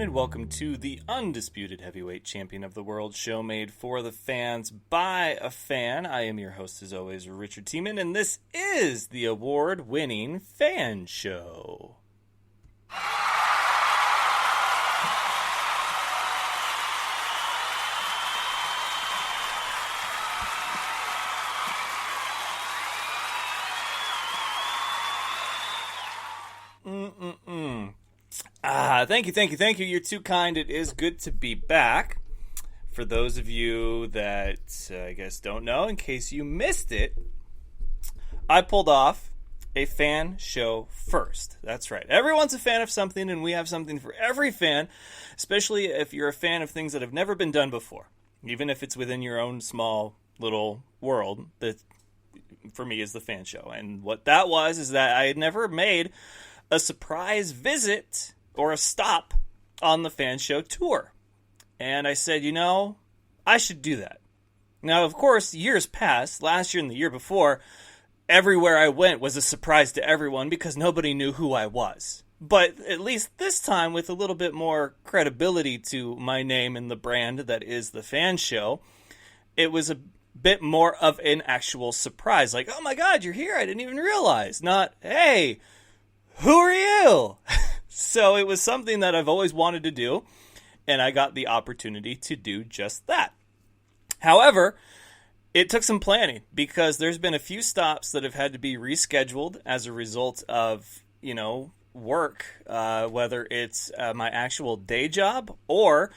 and welcome to the undisputed heavyweight champion of the world show made for the fans by a fan. I am your host, as always, Richard Tiemann, and this is the award-winning Fan Show. Thank you. You're too kind. It is good to be back. For those of you that I guess don't know, in case you missed it, I pulled off a fan show first. That's right. Everyone's a fan of something, and we have something for every fan, especially if you're a fan of things that have never been done before, even if it's within your own small little world. That, for me, is the fan show. And what that was is that I had never made a surprise visit or a stop on the fan show tour. And I said, I should do that. Now, of course, years passed, last year and the year before, everywhere I went was a surprise to everyone because nobody knew who I was. But at least this time, with a little bit more credibility to my name and the brand that is the fan show, it was a bit more of an actual surprise. Like, oh my God, you're here. I didn't even realize. Not, hey, who are you? So it was something that I've always wanted to do, and I got the opportunity to do just that. However, it took some planning because there's been a few stops that have had to be rescheduled as a result of, work, whether it's my actual day job or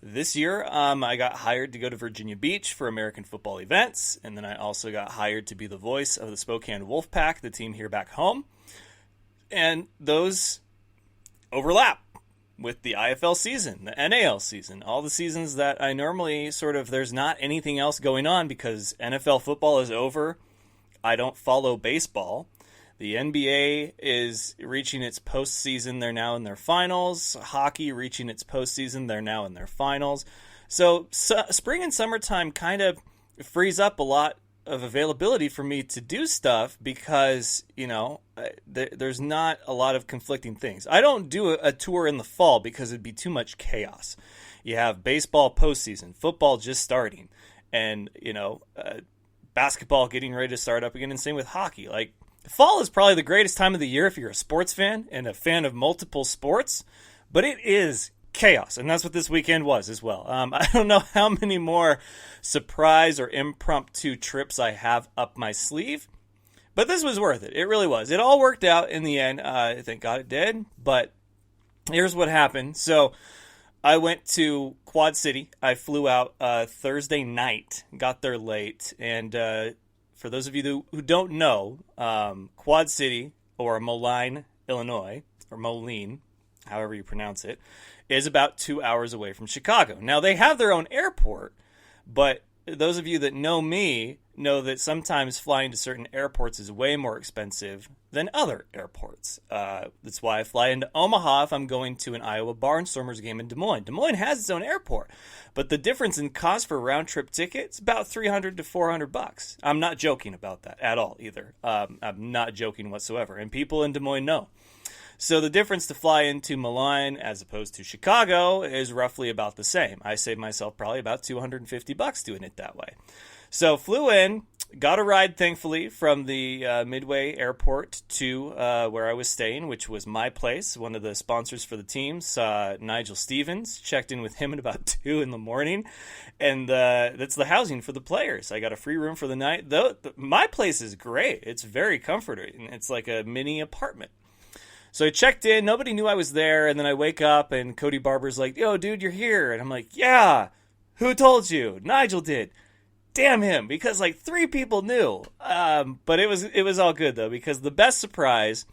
this year I got hired to go to Virginia Beach for American football events, and then I also got hired to be the voice of the Spokane Wolfpack, the team here back home. And those overlap with the IFL season, the NAL season, all the seasons that I normally there's not anything else going on because NFL football is over. I don't follow baseball. The NBA is reaching its postseason. They're now in their finals. Hockey reaching its postseason. They're now in their finals. So spring and summertime kind of frees up a lot of availability for me to do stuff because, there's not a lot of conflicting things. I don't do a tour in the fall because it'd be too much chaos. You have baseball postseason, football just starting, and, basketball getting ready to start up again, and same with hockey. Like, fall is probably the greatest time of the year if you're a sports fan and a fan of multiple sports, but it is chaos, and that's what this weekend was as well. I don't know how many more surprise or impromptu trips I have up my sleeve, but this was worth it. It really was. It all worked out in the end. Thank God it did, but here's what happened. So I went to Quad City. I flew out Thursday night, got there late, and for those of you who don't know, Quad City, or Moline, Illinois, or Moline, however you pronounce it, is about 2 hours away from Chicago. Now, they have their own airport, but those of you that know me know that sometimes flying to certain airports is way more expensive than other airports. That's why I fly into Omaha if I'm going to an Iowa Barnstormers game in Des Moines. Des Moines has its own airport, but the difference in cost for a round-trip ticket is about $300 to $400. I'm not joking about that at all either. I'm not joking whatsoever, and people in Des Moines know. So the difference to fly into Milan as opposed to Chicago is roughly about the same. I saved myself probably about $250 doing it that way. So flew in, got a ride, thankfully, from the Midway Airport to where I was staying, which was my place. One of the sponsors for the team, Nigel Stevens, checked in with him at about 2 in the morning, and that's the housing for the players. I got a free room for the night. My place is great. It's very comforting. It's like a mini apartment. So I checked in, nobody knew I was there, and then I wake up, and Cody Barber's like, yo, dude, you're here. And I'm like, yeah, who told you? Nigel did. Damn him, because 3 people knew. But it was all good, though, because the best surprise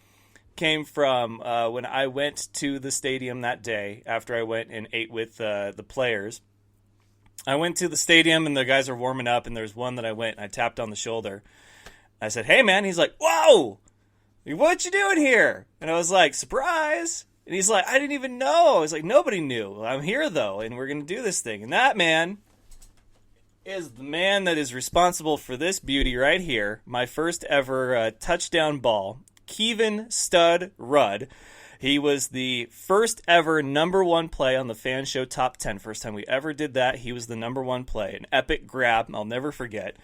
came from when I went to the stadium that day, after I went and ate with the players. I went to the stadium, and the guys are warming up, and there's one that I went, and I tapped on the shoulder. I said, hey, man. He's like, whoa! What you doing here? And I was like, surprise. And he's like, I didn't even know. I was like, nobody knew. I'm here, though, and we're going to do this thing. And that man is the man that is responsible for this beauty right here. My first ever touchdown ball. Kevin Stud Rudd. He was the first ever number one play on the Fan Show Top 10. First time we ever did that. He was the number one play. An epic grab I'll never forget.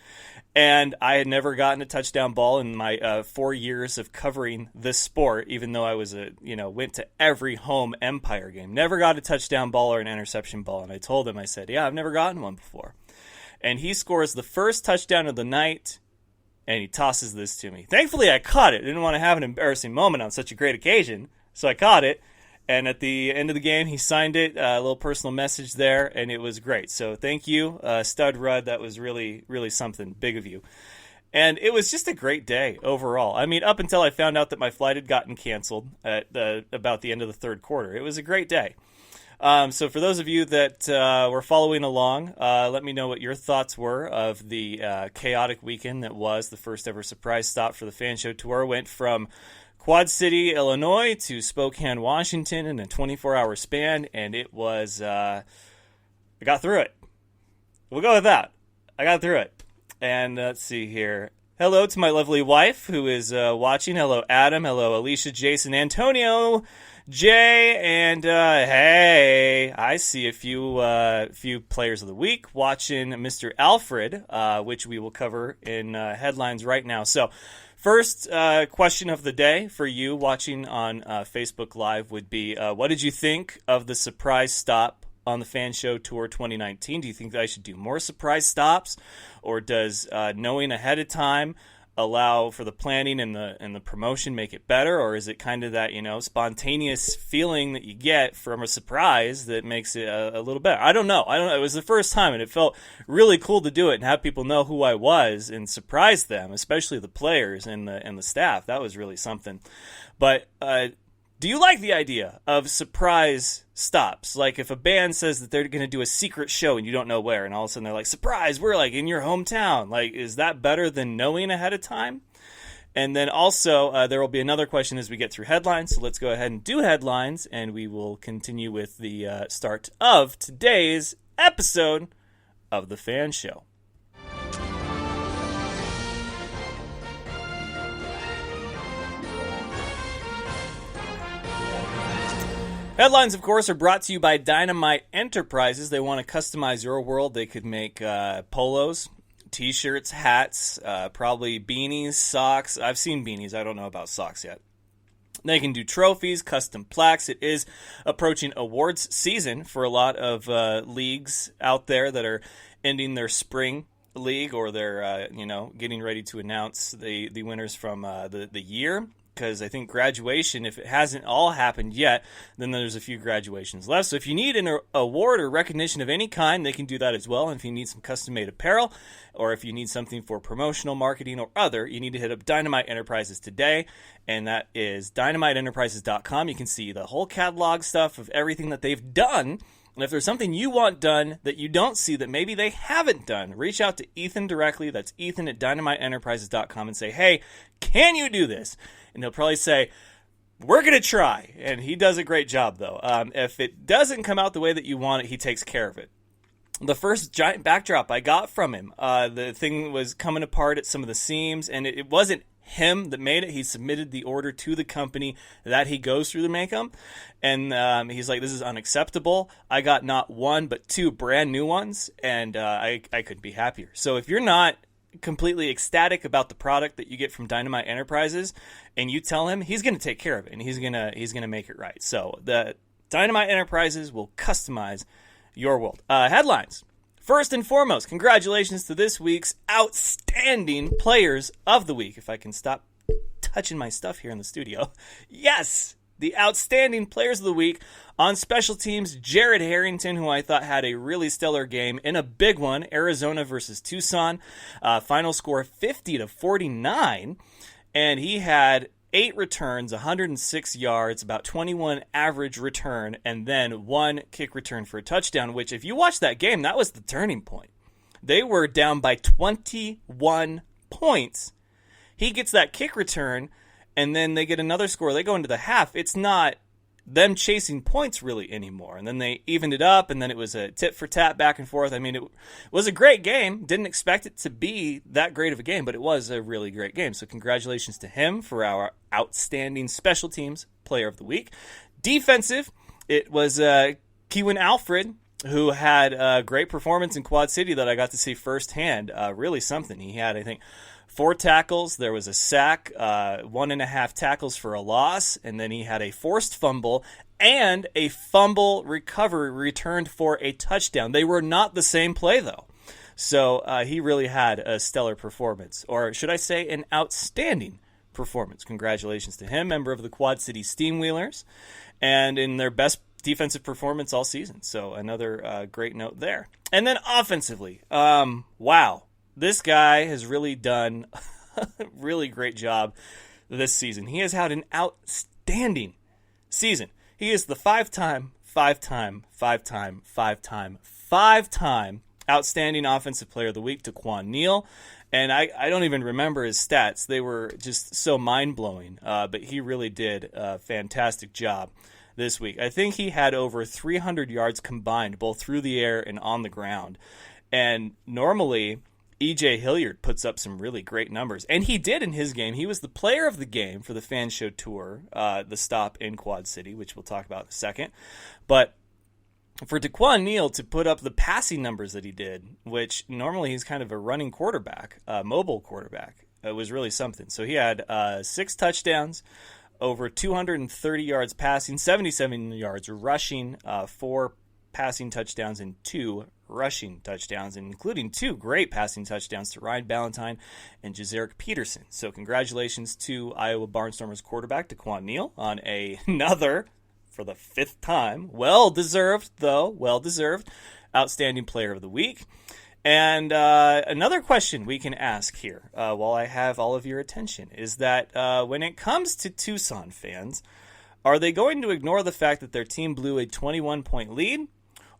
And I had never gotten a touchdown ball in my 4 years of covering this sport, even though I was went to every home Empire game. Never got a touchdown ball or an interception ball. And I told him, I said, yeah, I've never gotten one before. And he scores the first touchdown of the night, and he tosses this to me. Thankfully, I caught it. I didn't want to have an embarrassing moment on such a great occasion, so I caught it. And at the end of the game, he signed it, a little personal message there, and it was great. So thank you, Stud Rudd. That was really, really something big of you. And it was just a great day overall. I mean, up until I found out that my flight had gotten canceled at about the end of the third quarter. It was a great day. So for those of you that were following along, let me know what your thoughts were of the chaotic weekend that was the first ever surprise stop for the Fan Show Tour. Went from Quad City, Illinois to Spokane, Washington in a 24-hour span, and it was, I got through it. We'll go with that. I got through it. And let's see here. Hello to my lovely wife who is watching. Hello, Adam. Hello, Alicia, Jason, Antonio, Jay, and hey, I see a few players of the week watching Mr. Alfred, which we will cover in headlines right now. So first question of the day for you watching on Facebook Live would be, what did you think of the surprise stop on the Fan Show Tour 2019? Do you think that I should do more surprise stops, or does knowing ahead of time allow for the planning and the promotion, make it better, or is it kind of that spontaneous feeling that you get from a surprise that makes it a little better? I don't know. It was the first time, and it felt really cool to do it and have people know who I was and surprise them, especially the players and the staff. That was really something. But do you like the idea of surprise stops? Like if a band says that they're going to do a secret show and you don't know where, and all of a sudden they're like, surprise, we're like in your hometown. Like, is that better than knowing ahead of time? And then also there will be another question as we get through headlines. So let's go ahead and do headlines, and we will continue with the start of today's episode of The Fan Show. Headlines, of course, are brought to you by Dynamite Enterprises. They want to customize your world. They could make polos, T-shirts, hats, probably beanies, socks. I've seen beanies. I don't know about socks yet. They can do trophies, custom plaques. It is approaching awards season for a lot of leagues out there that are ending their spring league, or they're getting ready to announce the winners from the year. Because I think graduation, if it hasn't all happened yet, then there's a few graduations left. So if you need an award or recognition of any kind, they can do that as well. And if you need some custom-made apparel, or if you need something for promotional marketing or other, you need to hit up Dynamite Enterprises today. And that is dynamiteenterprises.com. You can see the whole catalog stuff of everything that they've done. And if there's something you want done that you don't see that maybe they haven't done, reach out to Ethan directly. That's Ethan at dynamiteenterprises.com and say, hey, can you do this? And he'll probably say, we're going to try. And he does a great job, though. If it doesn't come out the way that you want it, he takes care of it. The first giant backdrop I got from him, the thing was coming apart at some of the seams, and it wasn't him that made it. He submitted the order to the company that he goes through to make them. And he's like, this is unacceptable. I got not one, but two brand new ones, and I couldn't be happier. So if you're not completely ecstatic about the product that you get from Dynamite Enterprises, and you tell him, he's going to take care of it, and he's going to make it right. So the Dynamite Enterprises will customize your world. Headlines. First and foremost, congratulations to this week's outstanding players of the week. If I can stop touching my stuff here in the studio. Yes, the outstanding players of the week on special teams. Jared Harrington, who I thought had a really stellar game in a big one, Arizona versus Tucson. Final score 50-49, and he had 8 returns, 106 yards, about 21 average return, and then 1 kick return for a touchdown, which if you watch that game, that was the turning point. They were down by 21 points. He gets that kick return, and then they get another score. They go into the half. It's not them chasing points really anymore. And then they evened it up, and then it was a tit for tat back and forth. I mean, it was a great game. Didn't expect it to be that great of a game, but it was a really great game. So congratulations to him for our outstanding special teams Player of the Week. Defensive, it was Keewan Alfred, who had a great performance in Quad City that I got to see firsthand. Really something. He had, I think, 4 tackles. There was a sack, 1.5 tackles for a loss, and then he had a forced fumble and a fumble recovery returned for a touchdown. They were not the same play, though. So he really had a stellar performance, or should I say an outstanding performance. Congratulations to him, member of the Quad City Steamwheelers, and in their best defensive performance all season. So another great note there. And then offensively, wow. This guy has really done a really great job this season. He has had an outstanding season. He is the five-time outstanding offensive player of the week to Quan Neal. And I don't even remember his stats. They were just so mind-blowing. But he really did a fantastic job this week. I think he had over 300 yards combined, both through the air and on the ground. And normally, E.J. Hilliard puts up some really great numbers. And he did in his game. He was the player of the game for the Fan Show Tour, the stop in Quad City, which we'll talk about in a second. But for DeQuan Neal to put up the passing numbers that he did, which normally he's kind of a running quarterback, mobile quarterback, it was really something. So he had 6 touchdowns, over 230 yards passing, 77 yards rushing, 4 passing touchdowns, and 2 rushing touchdowns, including 2 great passing touchdowns to Ryan Ballantyne and Jazerick Peterson. So congratulations to Iowa Barnstormers quarterback DeQuan Neal on another, for the 5th time, well-deserved, outstanding player of the week. And another question we can ask here, while I have all of your attention, is that when it comes to Tucson fans, are they going to ignore the fact that their team blew a 21-point lead,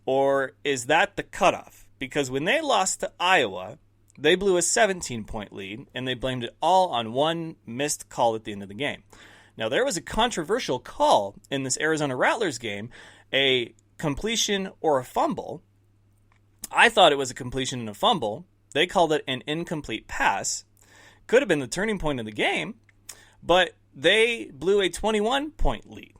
or is that the cutoff? Because when they lost to Iowa, they blew a 17-point lead, and they blamed it all on one missed call at the end of the game. Now, there was a controversial call in this Arizona Rattlers game, a completion or a fumble. I thought it was a completion and a fumble. They called it an incomplete pass. Could have been the turning point of the game, but they blew a 21-point lead,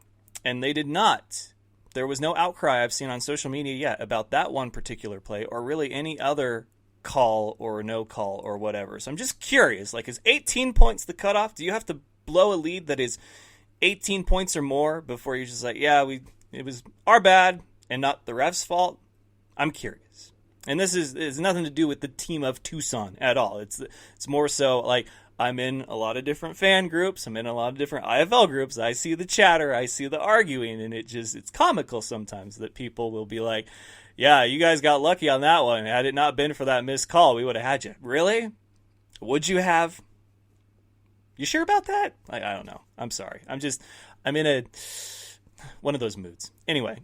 and they did not. There was no outcry I've seen on social media yet about that one particular play or really any other call or no call or whatever. So I'm just curious, like, is 18 points the cutoff? Do you have to blow a lead that is 18 points or more before you're just like, yeah, it was our bad and not the ref's fault? I'm curious. And this is nothing to do with the team of Tucson at all. It's more so like I'm in a lot of different fan groups. I'm in a lot of different IFL groups. I see the chatter. I see the arguing. And it's comical sometimes that people will be like, yeah, you guys got lucky on that one. Had it not been for that missed call, we would have had you. Really? Would you have? You sure about that? I don't know. I'm sorry. I'm in one of those moods. Anyway,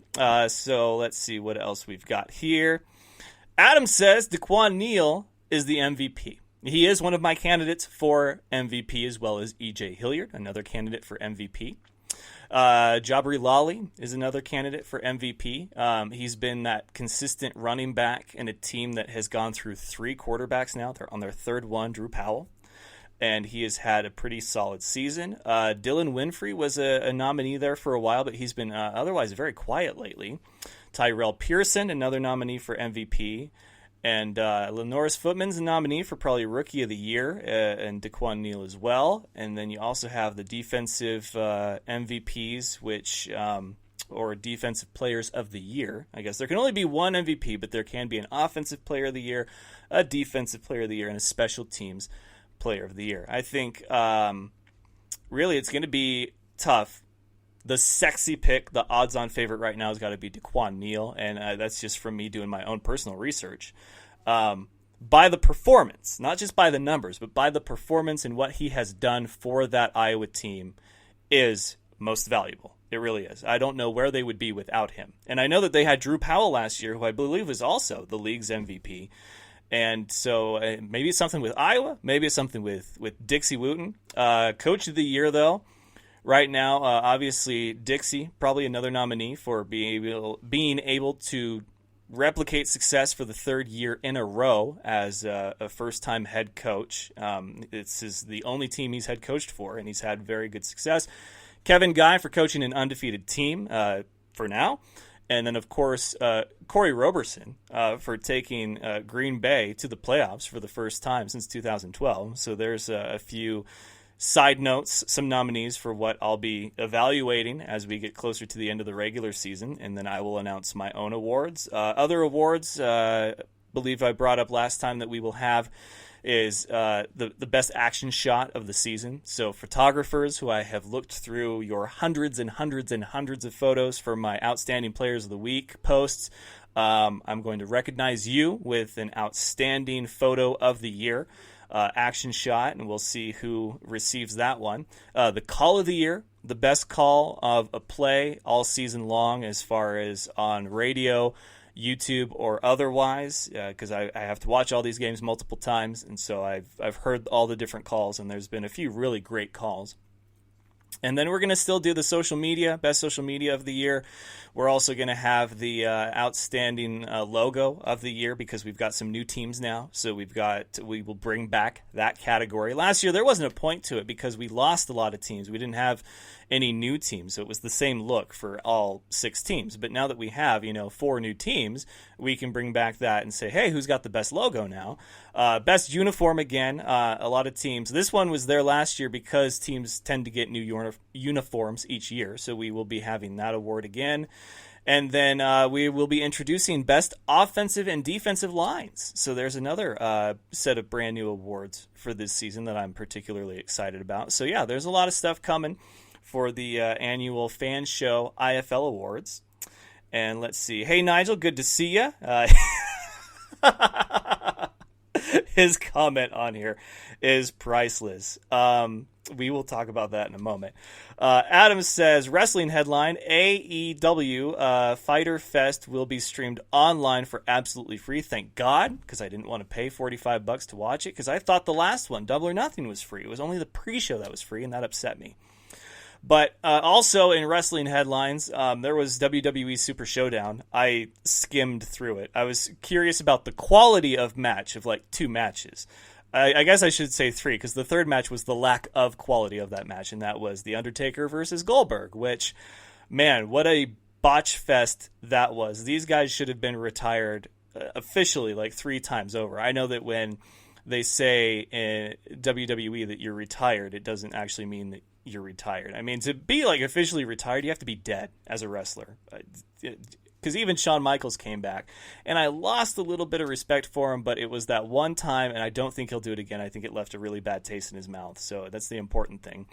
so let's see what else we've got here. Adam says DeQuan Neal is the MVP. He is one of my candidates for MVP, as well as E.J. Hilliard, another candidate for MVP. Jabari Lawley is another candidate for MVP. He's been that consistent running back in a team that has gone through 3 quarterbacks now. They're on their 3rd one, Drew Powell. And he has had a pretty solid season. Dylan Winfrey was a nominee there for a while, but he's been otherwise very quiet lately. Tyrell Pearson, another nominee for MVP. And Lenoris Footman's a nominee for probably Rookie of the Year, and DeQuan Neal as well. And then you also have the defensive MVPs, or Defensive Players of the Year. I guess there can only be one MVP, but there can be an Offensive Player of the Year, a Defensive Player of the Year, and a Special Teams Player of the Year. I think really it's going to be tough. The sexy pick, the odds-on favorite right now has got to be DeQuan Neal, and that's just from me doing my own personal research. By the performance, not just by the numbers, but by the performance and what he has done for that Iowa team is most valuable. It really is. I don't know where they would be without him. And I know that they had Drew Powell last year, who I believe was also the league's MVP. And so maybe it's something with Iowa. Maybe it's something with Dixie Wooten. Coach of the Year, though, right now, obviously Dixie, probably another nominee for being able to replicate success for the 3rd year in a row as a first-time head coach. This is the only team he's head coached for, and he's had very good success. Kevin Guy for coaching an undefeated team for now. And then, of course, Corey Roberson for taking Green Bay to the playoffs for the first time since 2012. So there's a few side notes, some nominees for what I'll be evaluating as we get closer to the end of the regular season. And then I will announce my own awards. Other awards, believe I brought up last time that we will have is the best action shot of the season. So photographers who I have looked through your hundreds and hundreds and hundreds of photos for my Outstanding Players of the Week posts. I'm going to recognize you with an Outstanding Photo of the Year action shot, and we'll see who receives that one. The Call of the Year, the best call of a play all season long as far as on radio, YouTube, or otherwise, because I have to watch all these games multiple times, and so I've heard all the different calls, and there's been a few really great calls. And then we're going to still do the social media, best social media of the year. We're also going to have the outstanding logo of the year because we've got some new teams now. So we will bring back that category. Last year, there wasn't a point to it because we lost a lot of teams. We didn't have any new teams. So it was the same look for all 6 teams. But now that we have, 4 new teams, we can bring back that and say, hey, who's got the best logo now? Best uniform again. A lot of teams. This one was there last year because teams tend to get new uniforms each year. So we will be having that award again. And then we will be introducing best offensive and defensive lines. So there's another set of brand new awards for this season that I'm particularly excited about. So yeah, there's a lot of stuff coming for the annual F.A.N. Show IFL Awards. And let's see. Hey, Nigel, good to see you. His comment on here is priceless. We will talk about that in a moment. Adam says, wrestling headline, AEW Fighter Fest will be streamed online for absolutely free. Thank God, because I didn't want to pay $45 to watch it, because I thought the last one, Double or Nothing, was free. It was only the pre-show that was free, and that upset me. But also in wrestling headlines, there was WWE Super Showdown. I skimmed through it. I was curious about the quality of match of like 2 matches. I guess I should say 3, because the third match was the lack of quality of that match, and that was The Undertaker versus Goldberg, which, man, what a botch fest that was. These guys should have been retired officially like 3 times over. I know that when they say in WWE that you're retired, it doesn't actually mean that you're retired. I mean, to be like officially retired, you have to be dead as a wrestler. Because even Shawn Michaels came back, and I lost a little bit of respect for him, but it was that one time, and I don't think he'll do it again. I think it left a really bad taste in his mouth, so that's the important thing.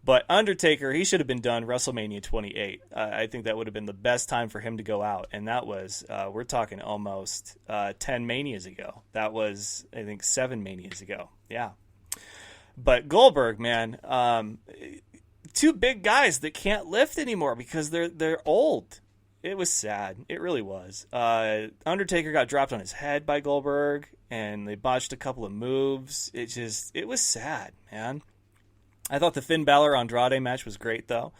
But Undertaker, he should have been done WrestleMania 28. I think that would have been the best time for him to go out, and that was, we're talking almost 10 Manias ago. That was, I think, 7 Manias ago. Yeah. But Goldberg, man, 2 big guys that can't lift anymore because they're old. It was sad. It really was. Undertaker got dropped on his head by Goldberg, and they botched a couple of moves. It was sad, man. I thought the Finn Balor-Andrade match was great, though.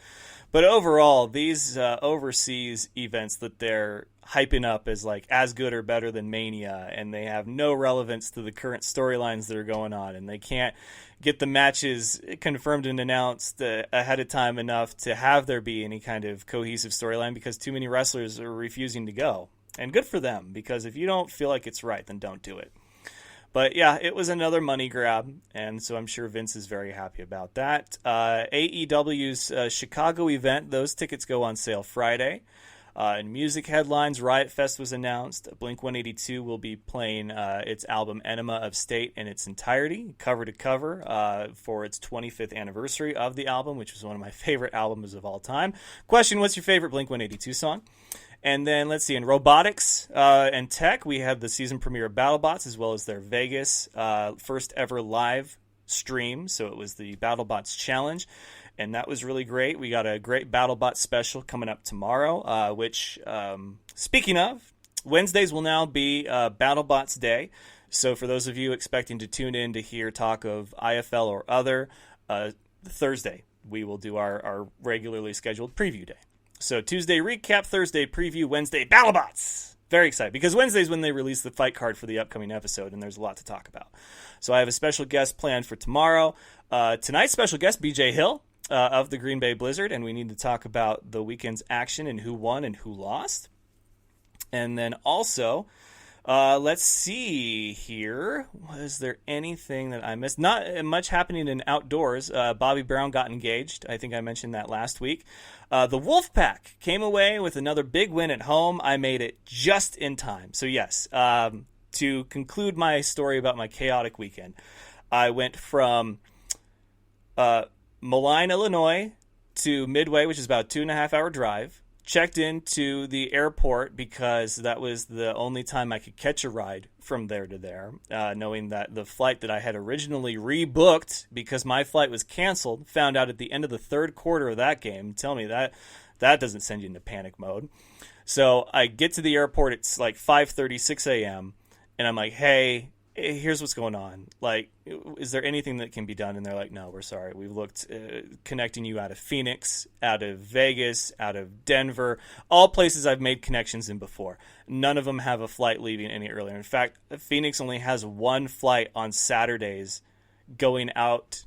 But overall, these overseas events that they're hyping up as like as good or better than Mania, and they have no relevance to the current storylines that are going on, and they can't get the matches confirmed and announced ahead of time enough to have there be any kind of cohesive storyline because too many wrestlers are refusing to go. And good for them, because if you don't feel like it's right, then don't do it. But yeah, it was another money grab, and so I'm sure Vince is very happy about that. AEW's Chicago event, those tickets go on sale Friday. In music headlines, Riot Fest was announced. Blink-182 will be playing its album Enema of State in its entirety, cover to cover, for its 25th anniversary of the album, which was one of my favorite albums of all time. Question, what's your favorite Blink-182 song? And then, let's see, in robotics and tech, we had the season premiere of BattleBots, as well as their Vegas first ever live stream. So it was the BattleBots Challenge, and that was really great. We got a great BattleBot special coming up tomorrow, which, speaking of, Wednesdays will now be BattleBots Day. So for those of you expecting to tune in to hear talk of IFL or other, Thursday we will do our regularly scheduled preview day. So Tuesday recap, Thursday preview, Wednesday BattleBots. Very excited, because Wednesday's when they release the fight card for the upcoming episode, and there's a lot to talk about. So I have a special guest planned for tomorrow. Tonight's special guest, BJ Hill. of the Green Bay Blizzard, and we need to talk about the weekend's action and who won and who lost. And then also, let's see here. Was there anything that I missed? Not much happening in outdoors. Bobby Brown got engaged. I think I mentioned that last week. The Wolfpack came away with another big win at home. I made it just in time. So yes, to conclude my story about my chaotic weekend, I went from Moline, Illinois to Midway, which is about a 2.5-hour drive. Checked into the airport because that was the only time I could catch a ride from there to there, knowing that the flight that I had originally rebooked because my flight was canceled, found out at the end of the third quarter of that game. Tell me that doesn't send you into panic mode. So I get to the airport, it's like 5:30, 6 a.m., and I'm like, hey, here's what's going on. Like, is there anything that can be done? And they're like, no, we're sorry. We've looked connecting you out of Phoenix, out of Vegas, out of Denver, all places I've made connections in before. None of them have a flight leaving any earlier. In fact, Phoenix only has one flight on Saturdays going out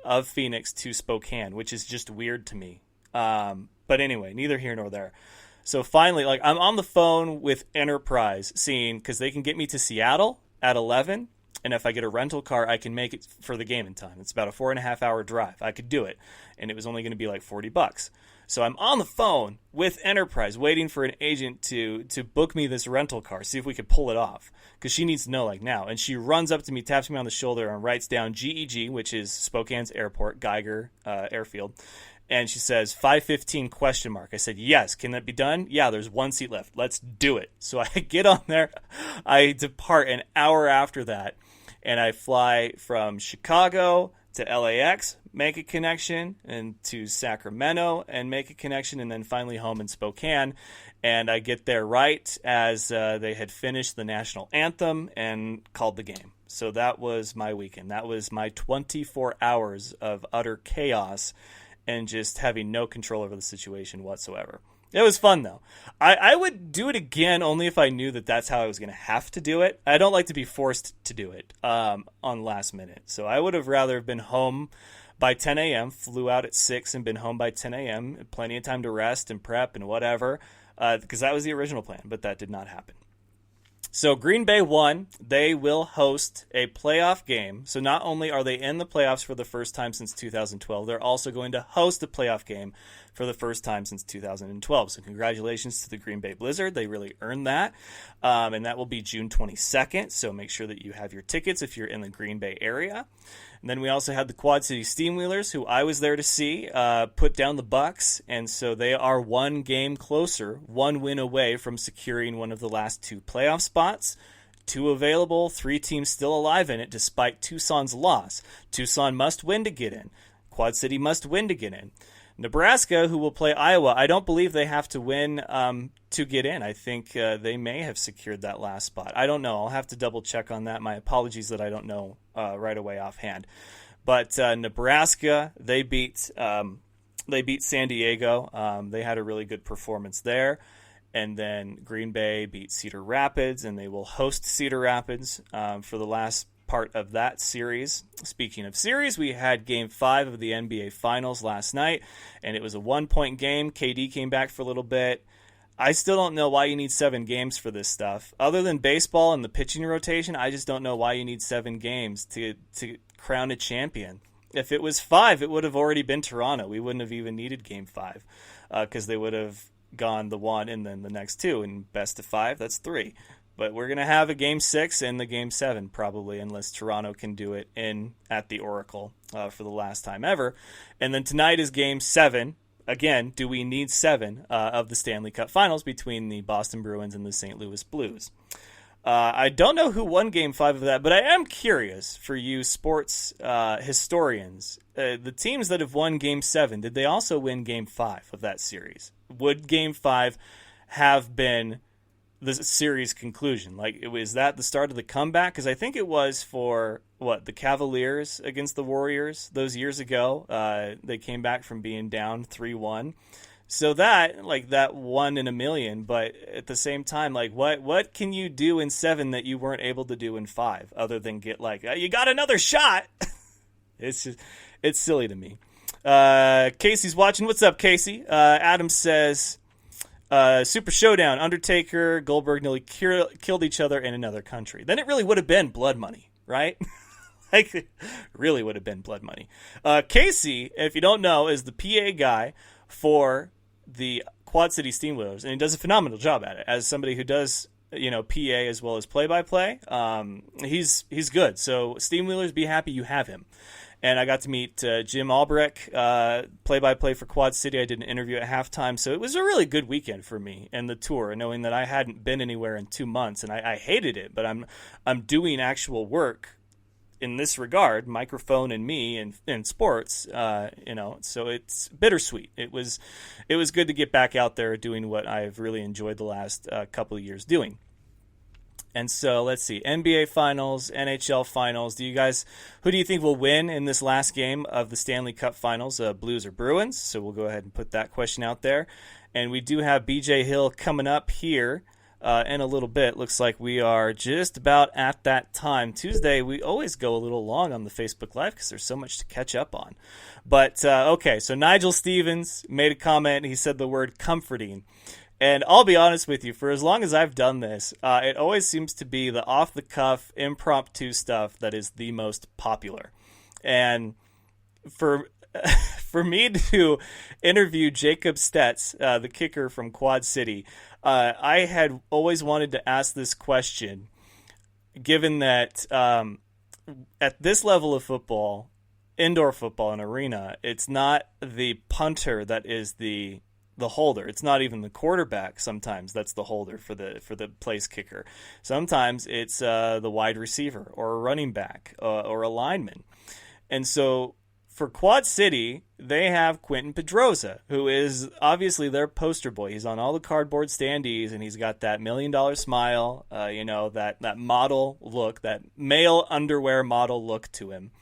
of Phoenix to Spokane, which is just weird to me. But anyway, neither here nor there. So finally, like, I'm on the phone with Enterprise because they can get me to Seattle at 11, and if I get a rental car, I can make it for the game in time. It's about a 4.5-hour drive. I could do it, and it was only going to be like $40. So I'm on the phone with Enterprise, waiting for an agent to book me this rental car, see if we could pull it off, because she needs to know like now. And she runs up to me, taps me on the shoulder, and writes down GEG, which is Spokane's airport, Geiger Airfield. And she says, 5:15 question mark. I said, yes. Can that be done? Yeah, there's one seat left. Let's do it. So I get on there. I depart an hour after that. And I fly from Chicago to LAX, make a connection, and to Sacramento and make a connection, and then finally home in Spokane. And I get there right as they had finished the national anthem and called the game. So that was my weekend. That was my 24 hours of utter chaos and just having no control over the situation whatsoever. It was fun, though. I would do it again only if I knew that that's how I was going to have to do it. I don't like to be forced to do it on last minute. So I would have rather been home by 10 a.m., flew out at 6 and been home by 10 a.m., plenty of time to rest and prep and whatever, because that was the original plan, but that did not happen. So Green Bay won. They will host a playoff game. So not only are they in the playoffs for the first time since 2012, they're also going to host a playoff game for the first time since 2012. So congratulations to the Green Bay Blizzard. They really earned that. And that will be June 22nd. So make sure that you have your tickets if you're in the Green Bay area. And then we also had the Quad City Steamwheelers, who I was there to see, put down the Bucks, and so they are one game closer, one win away from securing one of the last two playoff spots. 2 available, 3 teams still alive in it, despite Tucson's loss. Tucson must win to get in. Quad City must win to get in. Nebraska, who will play Iowa, I don't believe they have to win to get in. I think they may have secured that last spot. I don't know. I'll have to double check on that. My apologies that I don't know right away offhand. But Nebraska, they beat San Diego. They had a really good performance there. And then Green Bay beat Cedar Rapids, and they will host Cedar Rapids for the last part of that series. Speaking of series, we had Game 5 of the NBA Finals last night, and it was a 1-point game. KD came back for a little bit. I still don't know why you need 7 games for this stuff. Other than baseball and the pitching rotation, I just don't know why you need 7 games to crown a champion. If it was 5, it would have already been Toronto. We wouldn't have even needed Game 5 because they would have gone the 1 and then the next 2, and best of 5, that's 3. But we're going to have a Game 6 and the Game 7 probably, unless Toronto can do it at the Oracle for the last time ever. And then tonight is Game 7. Again, do we need 7 of the Stanley Cup Finals between the Boston Bruins and the St. Louis Blues? I don't know who won Game 5 of that, but I am curious for you sports historians. The teams that have won Game 7, did they also win Game 5 of that series? Would Game 5 have been the series conclusion? Like, is that the start of the comeback? Because I think it was for the Cavaliers against the Warriors those years ago. They came back from being down 3-1. So that 1 in a million, but at the same time, what can you do in 7 that you weren't able to do in 5 other than get you got another shot? It's silly to me. Casey's watching. What's up, Casey? Adam says, Super Showdown, Undertaker, Goldberg nearly killed each other in another country. Then it really would have been blood money, right? Like, it really would have been blood money. Casey, if you don't know, is the PA guy for the Quad City Steamwheelers, and he does a phenomenal job at it. As somebody who does, PA as well as play-by-play, he's good. So Steamwheelers, be happy you have him. And I got to meet Jim Albrecht, play-by-play for Quad City. I did an interview at halftime, so it was a really good weekend for me and the tour, knowing that I hadn't been anywhere in 2 months, and I hated it. But I'm doing actual work in this regard, microphone and me in sports, so it's bittersweet. It was good to get back out there doing what I've really enjoyed the last couple of years doing. And so let's see, NBA Finals, NHL Finals. Who do you think will win in this last game of the Stanley Cup Finals, Blues or Bruins? So we'll go ahead and put that question out there. And we do have BJ Hill coming up here in a little bit. Looks like we are just about at that time. Tuesday, we always go a little long on the Facebook Live because there's so much to catch up on. But, okay, so Nigel Stevens made a comment. He said the word comforting. And I'll be honest with you, for as long as I've done this, it always seems to be the off-the-cuff, impromptu stuff that is the most popular. And for me to interview Jacob Stetz, the kicker from Quad City, I had always wanted to ask this question, given that at this level of football, indoor football, and arena, it's not the punter that is the holder. It's not even the quarterback sometimes that's the holder for the place kicker. Sometimes it's the wide receiver or a running back or a lineman. And so for Quad City, they have Quentin Pedroza, who is obviously their poster boy. He's on all the cardboard standees, and he's got that $1 million smile, that model look, that male underwear model look to him.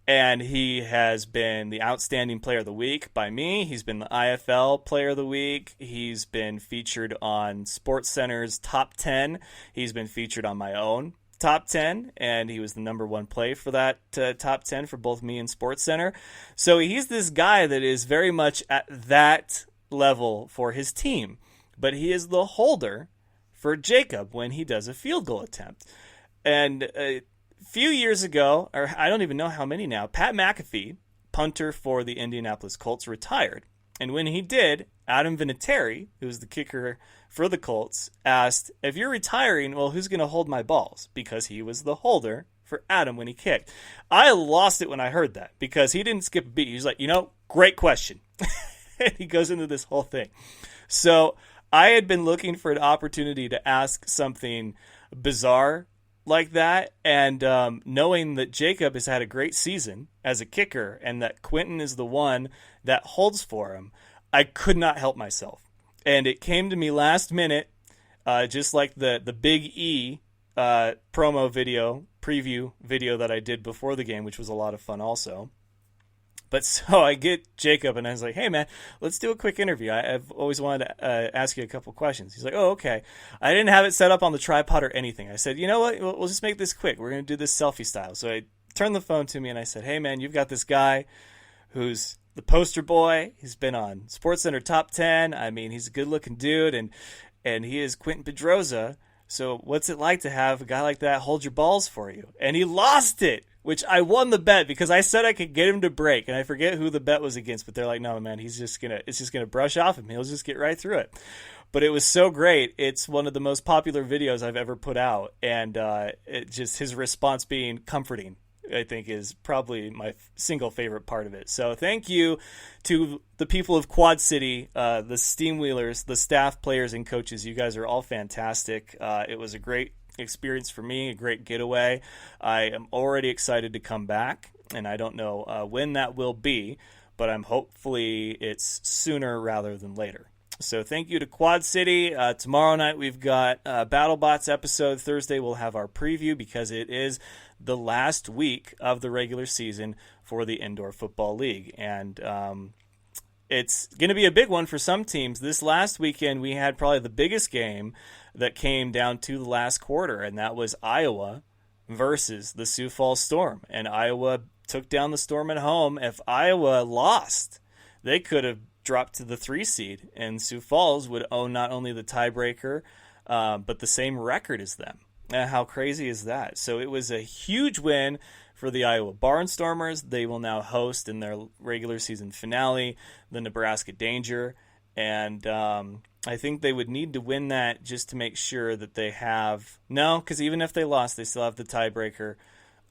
And he has been the Outstanding Player of the Week by me. He's been the IFL Player of the Week. He's been featured on SportsCenter's Top 10. He's been featured on my own Top 10, and he was the number one play for that Top 10 for both me and SportsCenter. So he's this guy that is very much at that level for his team. But he is the holder for Jacob when he does a field goal attempt. And few years ago, or I don't even know how many now, Pat McAfee, punter for the Indianapolis Colts, retired. And when he did, Adam Vinatieri, who was the kicker for the Colts, asked, if you're retiring, well, who's going to hold my balls? Because he was the holder for Adam when he kicked. I lost it when I heard that because he didn't skip a beat. He was like, great question. And he goes into this whole thing. So I had been looking for an opportunity to ask something bizarre like that, and knowing that Jacob has had a great season as a kicker and that Quentin is the one that holds for him, I could not help myself. And it came to me last minute, just like the Big E preview video that I did before the game, which was a lot of fun also. But so I get Jacob, and I was like, hey, man, let's do a quick interview. I've always wanted to ask you a couple questions. He's like, oh, okay. I didn't have it set up on the tripod or anything. I said, you know what? We'll just make this quick. We're going to do this selfie style. So I turned the phone to me, and I said, hey, man, you've got this guy who's the poster boy. He's been on SportsCenter Top 10. I mean, he's a good-looking dude, and he is Quentin Pedroza. So what's it like to have a guy like that hold your balls for you? And he lost it, which I won the bet because I said I could get him to break, and I forget who the bet was against, but they're like, no, man, it's just gonna brush off him. He'll just get right through it. But it was so great. It's one of the most popular videos I've ever put out, and his response being comforting, I think, is probably my single favorite part of it. So thank you to the people of Quad City, the Steamwheelers, the staff, players, and coaches. You guys are all fantastic. It was a great experience for me, a great getaway. I am already excited to come back, and I don't know when that will be, but I'm hopefully it's sooner rather than later. So thank you to Quad City. Tomorrow night we've got BattleBots episode. Thursday we'll have our preview because it is the last week of the regular season for the Indoor Football League. And it's going to be a big one for some teams. This last weekend we had probably the biggest game that came down to the last quarter, and that was Iowa versus the Sioux Falls Storm. And Iowa took down the Storm at home. If Iowa lost, they could have dropped to the 3 seed, and Sioux Falls would own not only the tiebreaker, but the same record as them. How crazy is that? So it was a huge win for the Iowa Barnstormers. They will now host in their regular season finale the Nebraska Danger, and I think they would need to win that just to make sure that they have because even if they lost, they still have the tiebreaker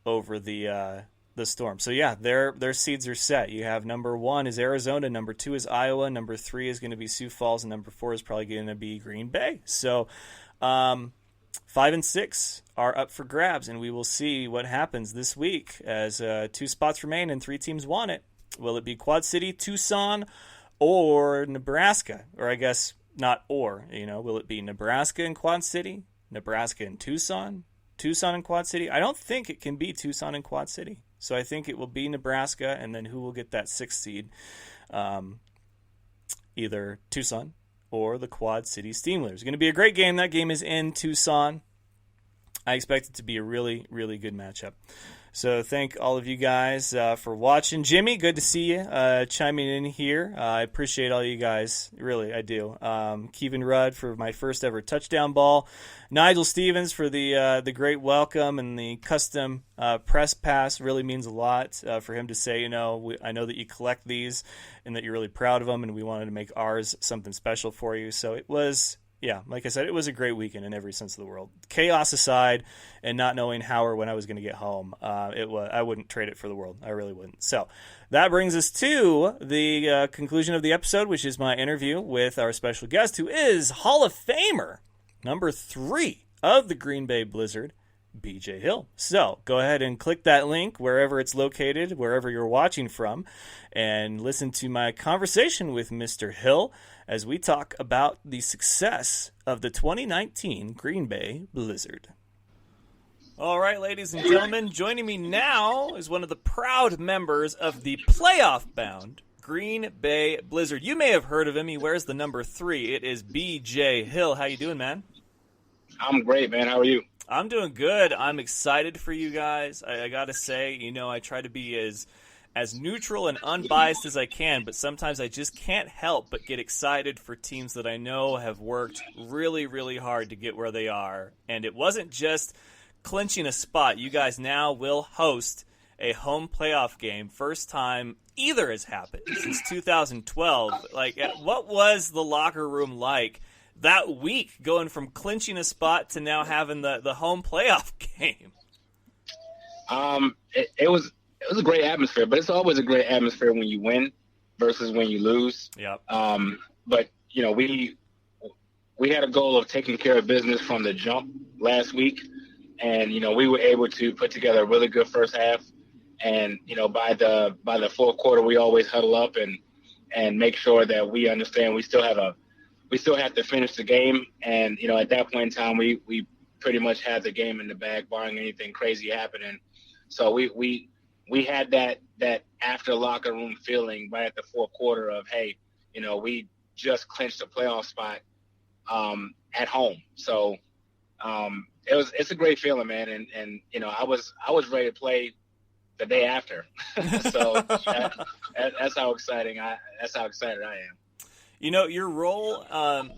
over the Storm. So yeah, their seeds are set. You have number 1 is Arizona, number 2 is Iowa, number 3 is going to be Sioux Falls, and number 4 is probably going to be Green Bay. So 5 and 6 are up for grabs, and we will see what happens this week as 2 spots remain and 3 teams want it. Will it be Quad City, Tucson, or Nebraska? Or I guess not or, will it be Nebraska and Quad City, Nebraska and Tucson, Tucson and Quad City? I don't think it can be Tucson and Quad City. So I think it will be Nebraska, and then who will get that 6th seed? Either Tucson or the Quad City Steamers. It's going to be a great game. That game is in Tucson. I expect it to be a really, really good matchup. So thank all of you guys for watching. Jimmy, good to see you chiming in here. I appreciate all you guys. Really, I do. Kevin Rudd for my first ever touchdown ball. Nigel Stevens for the great welcome and the custom press pass. Really means a lot for him to say, I know that you collect these and that you're really proud of them, and we wanted to make ours something special for you. So it was... Yeah, like I said, it was a great weekend in every sense of the world. Chaos aside, and not knowing how or when I was going to get home, I wouldn't trade it for the world. I really wouldn't. So that brings us to the conclusion of the episode, which is my interview with our special guest, who is Hall of Famer number 3 of the Green Bay Blizzard, BJ Hill. So go ahead and click that link wherever it's located, wherever you're watching from, and listen to my conversation with Mr. Hill as we talk about the success of the 2019 Green Bay Blizzard. All right, ladies and gentlemen, joining me now is one of the proud members of the playoff-bound Green Bay Blizzard. You may have heard of him. He wears the number 3. It is BJ Hill. How you doing, man? I'm great, man. How are you? I'm doing good. I'm excited for you guys. I got to say, I try to be as neutral and unbiased as I can, but sometimes I just can't help but get excited for teams that I know have worked really, really hard to get where they are. And it wasn't just clinching a spot. You guys now will host a home playoff game. First time either has happened since 2012. What was the locker room like that week, going from clinching a spot to now having the home playoff game? It was a great atmosphere, but it's always a great atmosphere when you win versus when you lose. Yep. But we had a goal of taking care of business from the jump last week, and we were able to put together a really good first half. And by the fourth quarter, we always huddle up and make sure that we understand we still have to finish the game. And at that point in time, we pretty much had the game in the bag, barring anything crazy happening. So we had that after locker room feeling right at the fourth quarter of, hey, we just clinched a playoff spot at home. So it's a great feeling, man. And I was ready to play the day after. So that's how excited I am. Your role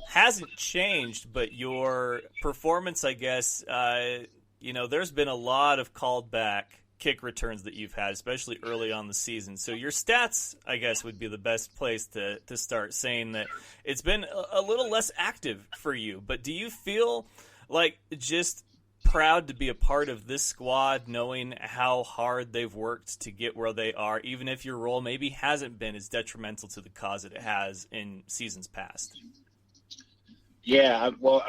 hasn't changed, but your performance, I guess, there's been a lot of called back kick returns that you've had, especially early on the season. So your stats, I guess, would be the best place to start saying that it's been a little less active for you. But do you feel like just proud to be a part of this squad, knowing how hard they've worked to get where they are, even if your role maybe hasn't been as detrimental to the cause that it has in seasons past? Yeah, well,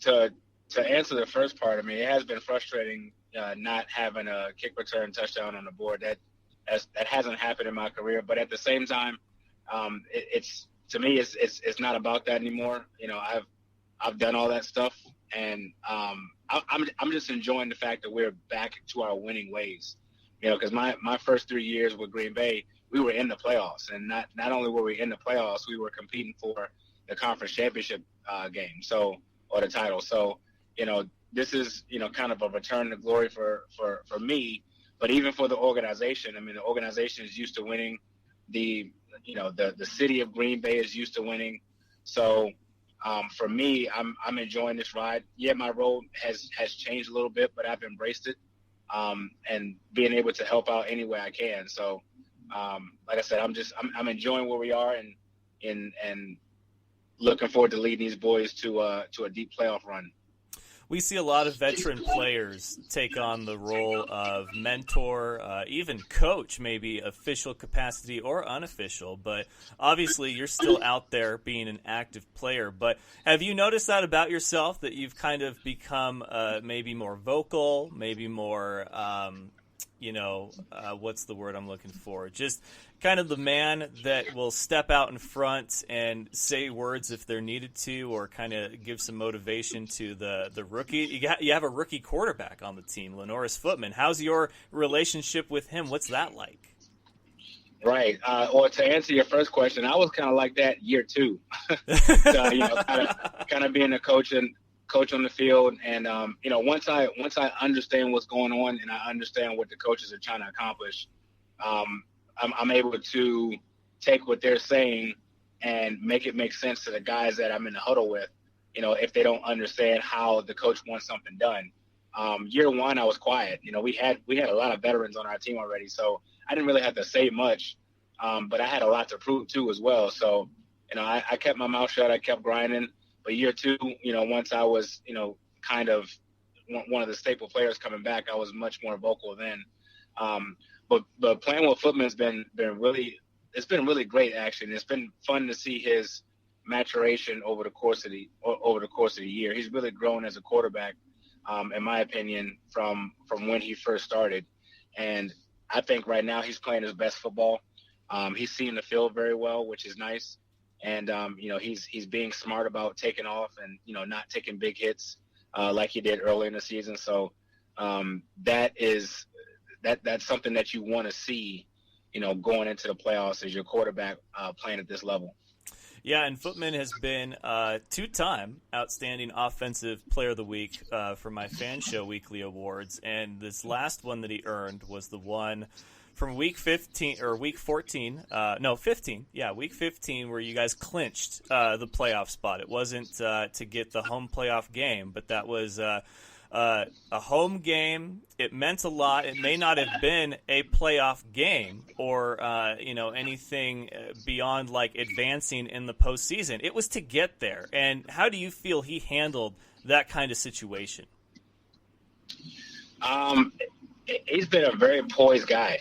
to answer the first part, it has been frustrating not having a kick return touchdown on the board. That hasn't happened in my career, but at the same time, it's to me it's not about that anymore. I've done all that stuff, and I'm just enjoying the fact that we're back to our winning ways. Because my first 3 years with Green Bay, we were in the playoffs, and not only were we in the playoffs, we were competing for the conference championship game, or the title. So this is kind of a return to glory for me, But even for the organization, I mean, the organization is used to winning. The city of Green Bay is used to winning. So for me, I'm enjoying this ride. Yeah, my role has changed a little bit, but I've embraced it, and being able to help out any way I can. So like I said, I'm enjoying where we are, and looking forward to leading these boys to a deep playoff run. We see a lot of veteran players take on the role of mentor, even coach, maybe official capacity or unofficial. But obviously, you're still out there being an active player. But have you noticed that about yourself, that you've kind of become maybe more vocal, maybe more, what's the word I'm looking for? Just kind of the man that will step out in front and say words if they're needed to, or kind of give some motivation to the rookie. You have a rookie quarterback on the team, Lenoris Footman. How's your relationship with him? What's that like? Right. Or to answer your first question, I was kind of like that year two. So, kind of being a coach on the field, and once I understand what's going on and I understand what the coaches are trying to accomplish, I'm able to take what they're saying and make it make sense to the guys that I'm in the huddle with. If they don't understand how the coach wants something done. Year one, I was quiet. We had a lot of veterans on our team already, so I didn't really have to say much, but I had a lot to prove too as well. So I kept my mouth shut. I kept grinding. But year two, once I was, kind of one of the staple players coming back, I was much more vocal then. But playing with Footman's been really great, actually. And it's been fun to see his maturation over the course of the year. He's really grown as a quarterback, in my opinion, from when he first started. And I think right now he's playing his best football. He's seeing the field very well, which is nice. And, he's being smart about taking off and, not taking big hits like he did early in the season. So that's something that you want to see, going into the playoffs as your quarterback playing at this level. Yeah, and Footman has been two-time Outstanding Offensive Player of the Week for my Fan Show Weekly Awards. And this last one that he earned was the one from week 15 or week 14, week 15, where you guys clinched the playoff spot. It wasn't to get the home playoff game, but that was a home game. It meant a lot. It may not have been a playoff game or anything beyond like advancing in the postseason. It was to get there. And how do you feel he handled that kind of situation? He's been a very poised guy.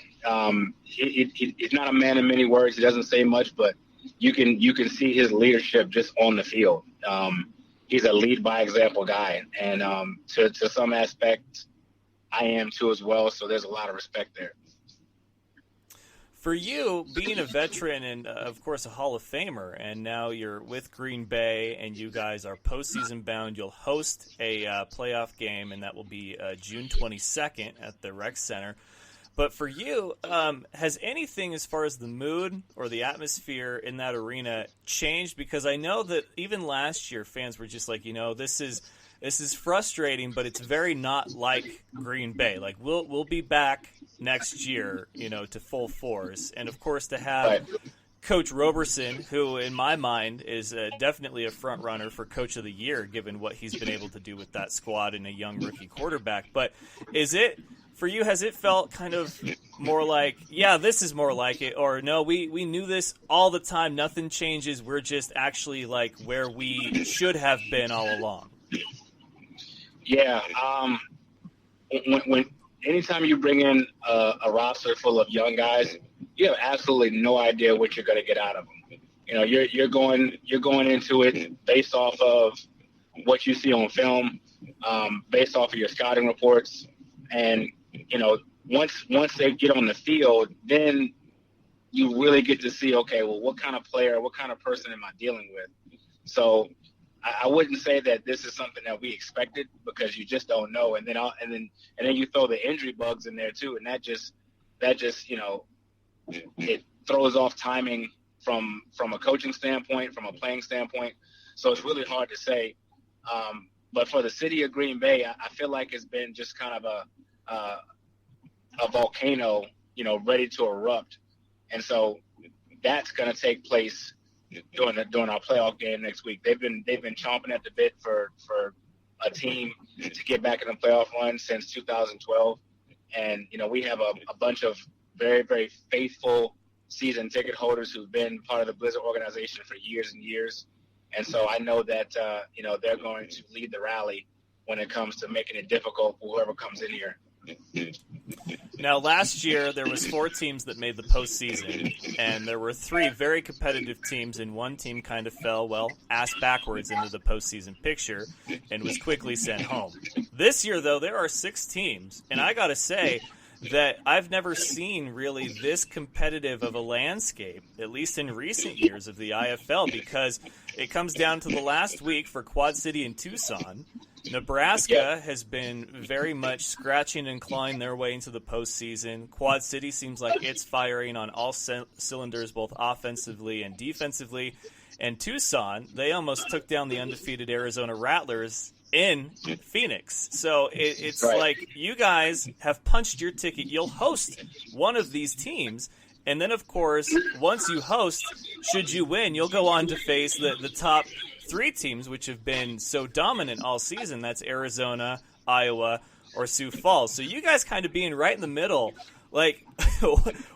He's not a man of many words. He doesn't say much, but you can see his leadership just on the field. He's a lead by example guy, and to some aspects, I am too as well. So there's a lot of respect there. For you, being a veteran and, of course, a Hall of Famer, and now you're with Green Bay, and you guys are postseason bound, you'll host a playoff game, and that will be June 22nd at the Rec Center. But for you, has anything as far as the mood or the atmosphere in that arena changed? Because I know that even last year, fans were just like, this is frustrating, but it's very not like Green Bay. Like we'll be back next year, to full force, and of course to have Coach Roberson, who in my mind is definitely a front runner for Coach of the Year, given what he's been able to do with that squad and a young rookie quarterback. But for you, has it felt kind of more like, yeah, this is more like it, or no, we knew this all the time, nothing changes, we're just actually like where we should have been all along? Yeah. When anytime you bring in a roster full of young guys, you have absolutely no idea what you're going to get out of them. You're going into it based off of what you see on film, based off of your scouting reports, and once they get on the field, then you really get to see, okay, well, what kind of player, what kind of person am I dealing with? So I wouldn't say that this is something that we expected, because you just don't know. And then you throw the injury bugs in there too, and that just it throws off timing from a coaching standpoint, from a playing standpoint. So it's really hard to say. But for the city of Green Bay, I feel like it's been just kind of a volcano, ready to erupt. And so that's going to take place during our playoff game next week. They've been chomping at the bit for a team to get back in the playoff run since 2012. And, we have a bunch of very, very faithful season ticket holders who've been part of the Blizzard organization for years and years. And so I know that, they're going to lead the rally when it comes to making it difficult for whoever comes in here. Now, last year, there was 4 teams that made the postseason, and there were 3 very competitive teams, and one team kind of fell, ass backwards into the postseason picture and was quickly sent home. This year, though, there are 6 teams, and I got to say that I've never seen really this competitive of a landscape, at least in recent years of the IFL, because it comes down to the last week for Quad City and Tucson. Nebraska has been very much scratching and clawing their way into the postseason. Quad City seems like it's firing on all cylinders, both offensively and defensively. And Tucson, they almost took down the undefeated Arizona Rattlers in Phoenix. So it's right. Like you guys have punched your ticket. You'll host one of these teams. And then, of course, once you host, should you win, you'll go on to face the top 3 teams, which have been so dominant all season. That's Arizona, Iowa, or Sioux Falls. So you guys kind of being right in the middle. Like,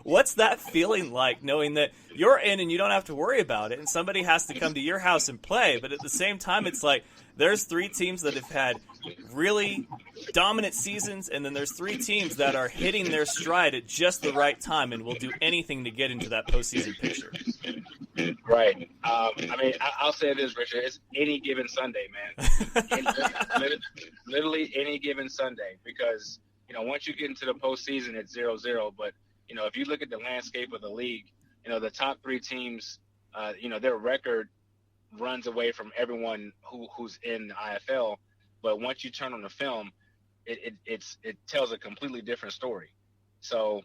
what's that feeling like, knowing that you're in and you don't have to worry about it, and somebody has to come to your house and play, but at the same time, it's like there's 3 teams that have had really dominant seasons, and then there's 3 teams that are hitting their stride at just the right time and will do anything to get into that postseason picture. Right. I'll say this, Richard. It's any given Sunday, man. Literally any given Sunday, because once you get into the postseason, it's 0-0. But if you look at the landscape of the league, the top 3 teams, their record runs away from everyone who's in the IFL. But once you turn on the film, it tells a completely different story. So,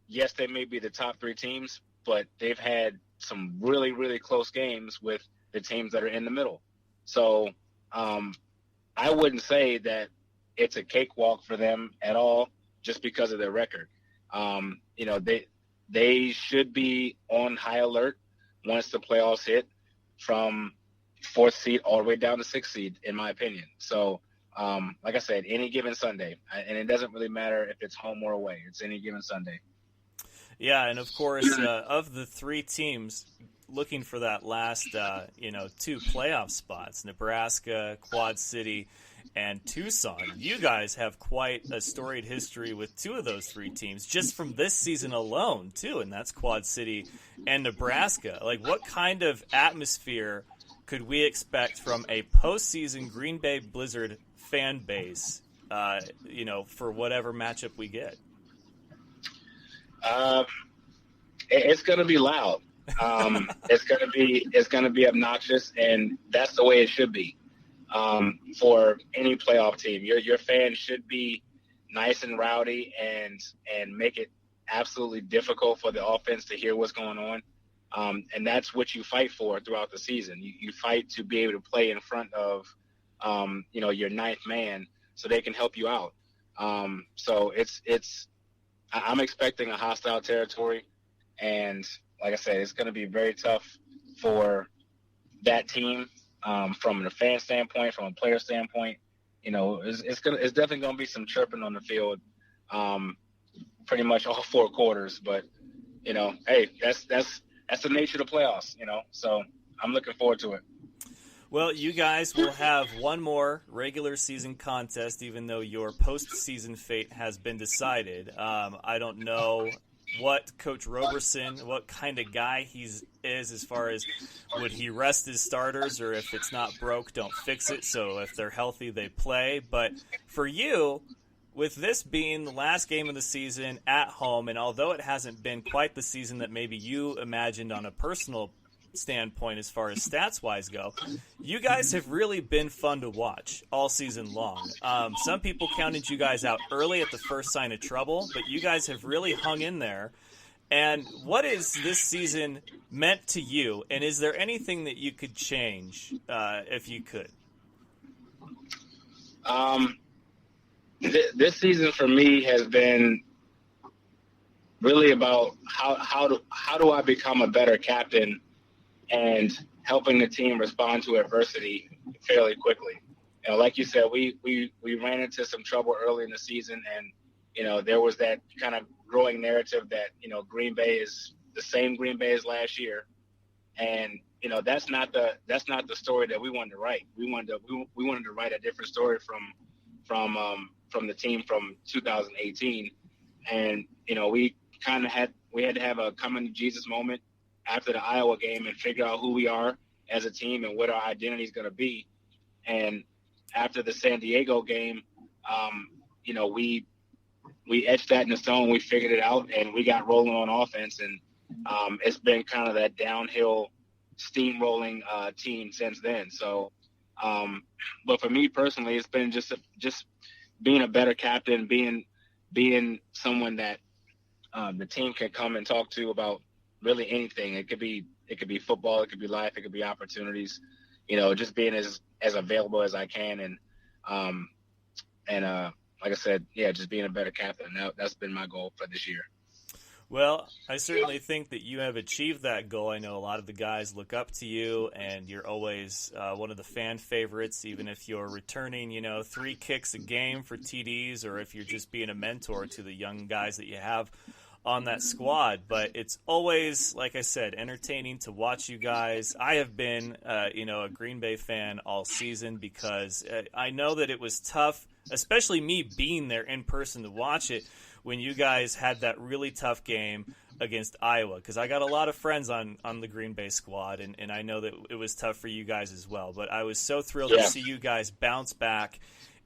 yes, they may be the top 3 teams, but they've had some really, really close games with the teams that are in the middle. So I wouldn't say that it's a cakewalk for them at all just because of their record. They should be on high alert once the playoffs hit, from 4th seed all the way down to 6th seed, in my opinion. So, like I said, any given Sunday, and it doesn't really matter if it's home or away. It's any given Sunday. Yeah, and of course, of the 3 teams looking for that last, 2 playoff spots, Nebraska, Quad City, and Tucson, you guys have quite a storied history with 2 of those 3 teams just from this season alone, too, and that's Quad City and Nebraska. Like, what kind of atmosphere could we expect from a postseason Green Bay Blizzard fan base, for whatever matchup we get? It's going to be loud. It's going to be obnoxious, and that's the way it should be. For any playoff team, your fans should be nice and rowdy and make it absolutely difficult for the offense to hear what's going on. And that's what you fight for throughout the season. You fight to be able to play in front of, your 9th man so they can help you out. So I'm expecting a hostile territory. And like I said, it's going to be very tough for that team, from a fan standpoint, from a player standpoint. It's definitely going to be some chirping on the field, pretty much all 4 quarters. But, hey, that's the nature of the playoffs, so I'm looking forward to it. Well, you guys will have one more regular season contest, even though your postseason fate has been decided. I don't know what Coach Roberson, what kind of guy he is as far as would he rest his starters, or if it's not broke, don't fix it. So if they're healthy, they play. But for you, with this being the last game of the season at home, and although it hasn't been quite the season that maybe you imagined on a personal standpoint as far as stats-wise go, you guys have really been fun to watch all season long. Some people counted you guys out early at the first sign of trouble, but you guys have really hung in there. And what is this season meant to you, and is there anything that you could change if you could? This season for me has been really about how do I become a better captain and helping the team respond to adversity fairly quickly. Like you said, we ran into some trouble early in the season, and there was that kind of growing narrative that Green Bay is the same Green Bay as last year, and that's not the story that we wanted to write. We wanted to write a different story from the team from 2018, and we had to have a coming to Jesus moment after the Iowa game and figure out who we are as a team and what our identity is going to be. And after the San Diego game, we etched that in the stone. We figured it out, and we got rolling on offense. And it's been kind of that downhill steamrolling team since then. So, but for me personally, it's been just being a better captain, being someone that the team can come and talk to about really anything. It could be football, it could be life, it could be opportunities. Just being as available as I can, and like I said, just being a better captain. That's been my goal for this year. Well, I certainly think that you have achieved that goal. I know a lot of the guys look up to you, and you're always one of the fan favorites, even if you're returning, 3 kicks a game for TDs, or if you're just being a mentor to the young guys that you have on that squad. But it's always, like I said, entertaining to watch you guys. I have been, a Green Bay fan all season because I know that it was tough, especially me being there in person to watch it, when you guys had that really tough game against Iowa, because I got a lot of friends on the Green Bay squad, and I know that it was tough for you guys as well. But I was so thrilled to see you guys bounce back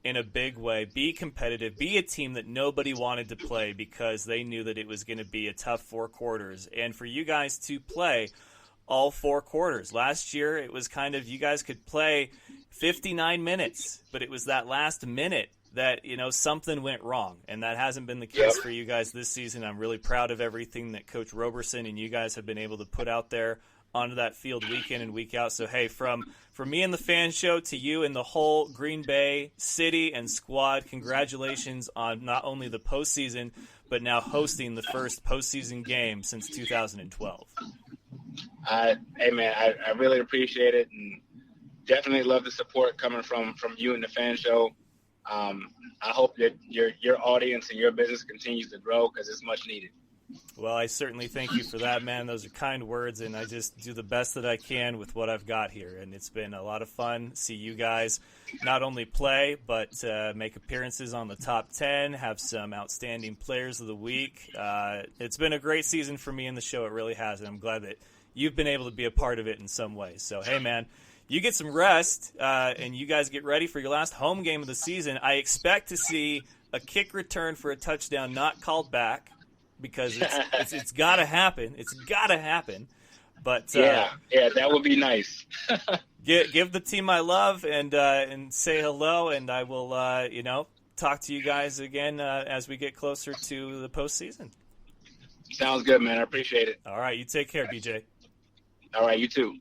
in a big way, be competitive, be a team that nobody wanted to play because they knew that it was going to be a tough 4 quarters. And for you guys to play all 4 quarters. Last year, it was kind of, you guys could play 59 minutes, but it was that last minute that, something went wrong. And that hasn't been the case for you guys this season. I'm really proud of everything that Coach Roberson and you guys have been able to put out there onto that field week in and week out. So, hey, from me and the Fan Show to you and the whole Green Bay city and squad, congratulations on not only the postseason, but now hosting the first postseason game since 2012. Hey, man, I really appreciate it, and definitely love the support coming from you and the Fan Show. I hope that your audience and your business continues to grow because it's much needed. Well, I certainly thank you for that, man. Those are kind words, and I just do the best that I can with what I've got here. And it's been a lot of fun to see you guys not only play, but make appearances on the top 10, have some outstanding players of the week. It's been a great season for me in the show. It really has, and I'm glad that you've been able to be a part of it in some way. So, hey, man, you get some rest, and you guys get ready for your last home game of the season. I expect to see a kick return for a touchdown not called back, because it's got to happen. It's got to happen. But yeah, that would be nice. give the team my love and say hello, and I will talk to you guys again as we get closer to the postseason. Sounds good, man. I appreciate it. All right, you take care, BJ. All right, you too.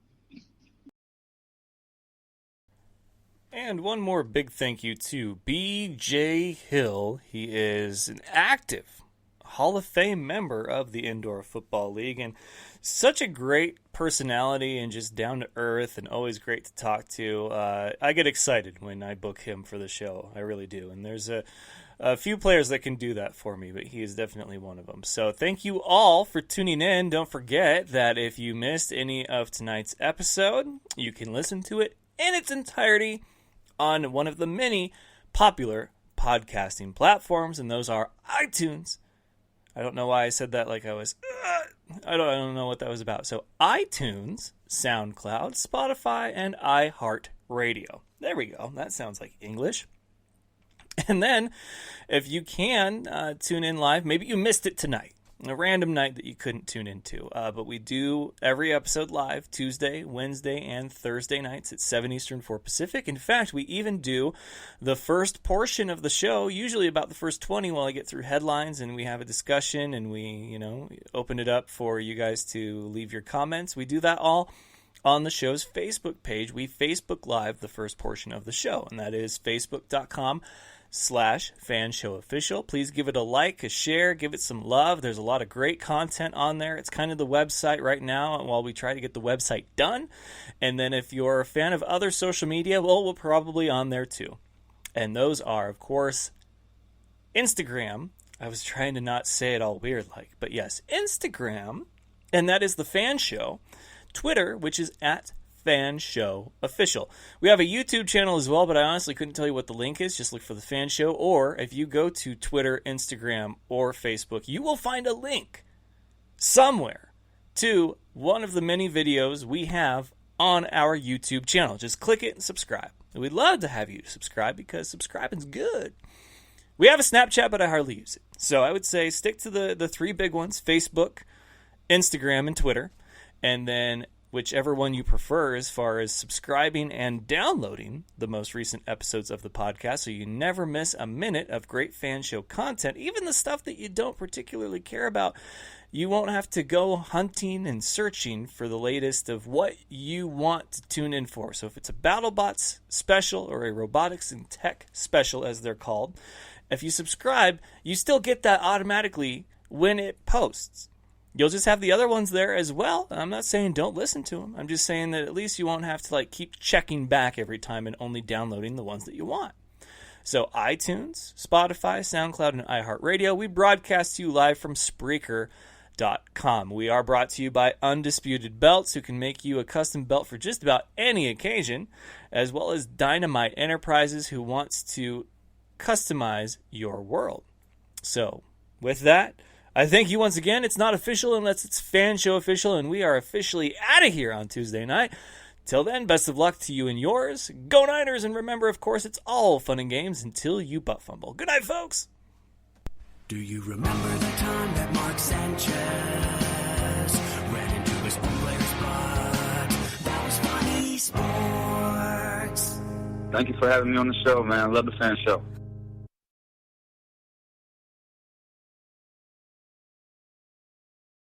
And one more big thank you to B.J. Hill. He is an active Hall of Fame member of the Indoor Football League, and such a great personality and just down to earth and always great to talk to. I get excited when I book him for the show. I really do. And there's a few players that can do that for me, but he is definitely one of them. So thank you all for tuning in. Don't forget that if you missed any of tonight's episode, you can listen to it in its entirety on one of the many popular podcasting platforms, and those are iTunes. I don't know why I said that like I was, I don't know what that was about. So iTunes, SoundCloud, Spotify, and iHeartRadio. There we go. That sounds like English. And then, if you can tune in live, maybe you missed it tonight, a random night that you couldn't tune into. But we do every episode live Tuesday, Wednesday, and Thursday nights at 7 Eastern, 4 Pacific. In fact, we even do the first portion of the show, usually about the first 20 while I get through headlines, and we have a discussion, and we, open it up for you guys to leave your comments. We do that all on the show's Facebook page. We Facebook Live the first portion of the show, and that is facebook.com/FAN youtube.com/fanshowofficial. Please give it a like, a share, give it some love. There's a lot of great content on there. It's kind of the website right now while we try to get the website done. And then if you're a fan of other social media, well, we're probably on there too. And those are, of course, Instagram. I was trying to not say it all weird like, but yes, Instagram, and that is the Fan Show. Twitter, which is at Fan Show Official. We have a YouTube channel as well, but I honestly couldn't tell you what the link is. Just look for the Fan Show, or if you go to Twitter, Instagram, or Facebook, you will find a link somewhere to one of the many videos we have on our YouTube channel. Just click it and subscribe. We'd love to have you subscribe because subscribing's good. We have a Snapchat, but I hardly use it. So I would say stick to the three big ones: Facebook, Instagram, and Twitter. And then whichever one you prefer as far as subscribing and downloading the most recent episodes of the podcast so you never miss a minute of great Fan Show content, even the stuff that you don't particularly care about. You won't have to go hunting and searching for the latest of what you want to tune in for. So if it's a BattleBots special or a Robotics and Tech special, as they're called, if you subscribe, you still get that automatically when it posts. You'll just have the other ones there as well. I'm not saying don't listen to them. I'm just saying that at least you won't have to keep checking back every time and only downloading the ones that you want. So iTunes, Spotify, SoundCloud, and iHeartRadio. We broadcast to you live from Spreaker.com. We are brought to you by Undisputed Belts, who can make you a custom belt for just about any occasion, as well as Dynamite Enterprises, who wants to customize your world. So, with that, I thank you once again. It's not official unless it's Fan Show official, and we are officially out of here on Tuesday night. Till then, best of luck to you and yours. Go Niners, and remember, of course, it's all fun and games until you butt fumble. Good night, folks. Do you remember the time that Mark Sanchez ran into his own player's butt? That was funny sports. Thank you for having me on the show, man. I love the Fan Show.